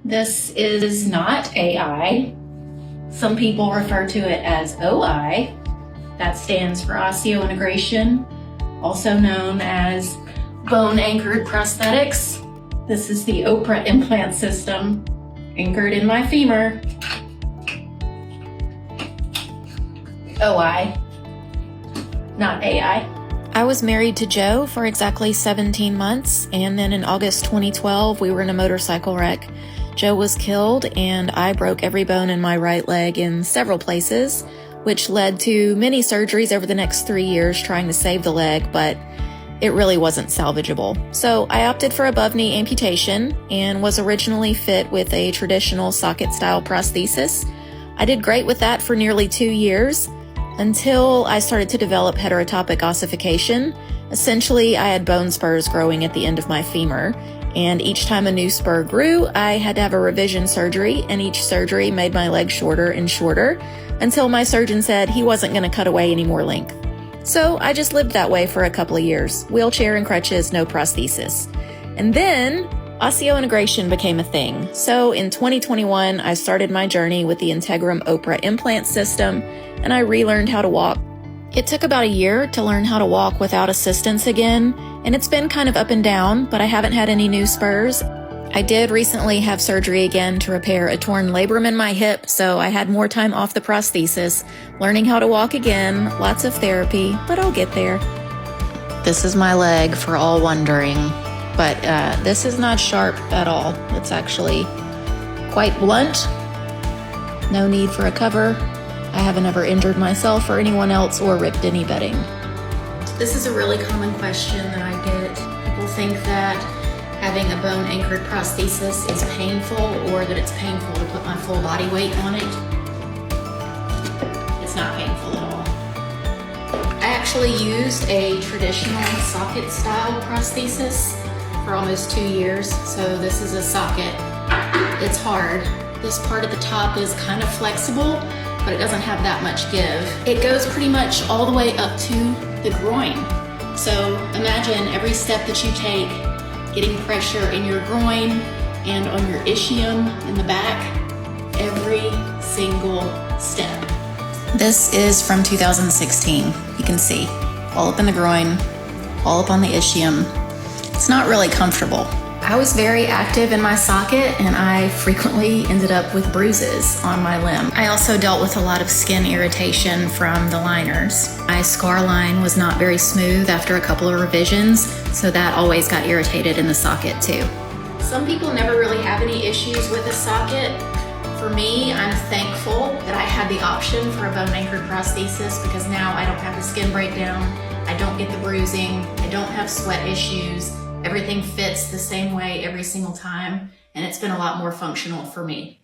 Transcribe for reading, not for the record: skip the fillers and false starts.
This is not AI. Some people refer to it as OI. That stands for osseointegration, also known as bone-anchored prosthetics. This is the Oprah implant system, anchored in my femur. OI, not AI. I was married to Joe for exactly 17 months, and then in August 2012, we were in a motorcycle wreck. Joe was killed, and I broke every bone in my right leg in several places, which led to many surgeries over the next 3 years trying to save the leg, but it really wasn't salvageable. So I opted for above-knee amputation and was originally fit with a traditional socket-style prosthesis. I did great with that for nearly 2 years until I started to develop heterotopic ossification. Essentially, I had bone spurs growing at the end of my femur, and each time a new spur grew, I had to have a revision surgery, and each surgery made my leg shorter and shorter until my surgeon said he wasn't going to cut away any more length. So I just lived that way for a couple of years. Wheelchair and crutches, no prosthesis. And then osseointegration became a thing. So in 2021, I started my journey with the Integrum Oprah implant system, and I relearned how to walk. It took about a year to learn how to walk without assistance again, and it's been kind of up and down, but I haven't had any new spurs. I did recently have surgery again to repair a torn labrum in my hip, so I had more time off the prosthesis, learning how to walk again, lots of therapy, but I'll get there. This is my leg, for all wondering, but this is not sharp at all. It's actually quite blunt. No need for a cover. I haven't ever injured myself or anyone else or ripped any bedding. This is a really common question that I get. People think that having a bone-anchored prosthesis is painful, or that it's painful to put my full body weight on it. It's not painful at all. I actually used a traditional socket-style prosthesis for almost 2 years, so this is a socket. It's hard. This part at the top is kind of flexible, but it doesn't have that much give. It goes pretty much all the way up to the groin. So imagine every step that you take, getting pressure in your groin and on your ischium in the back, every single step. This is from 2016. You can see, all up in the groin, all up on the ischium. It's not really comfortable. I was very active in my socket, and I frequently ended up with bruises on my limb. I also dealt with a lot of skin irritation from the liners. My scar line was not very smooth after a couple of revisions, so that always got irritated in the socket too. Some people never really have any issues with a socket. For me, I'm thankful that I had the option for a bone-anchored prosthesis, because now I don't have the skin breakdown, I don't get the bruising, I don't have sweat issues. Everything fits the same way every single time, and it's been a lot more functional for me.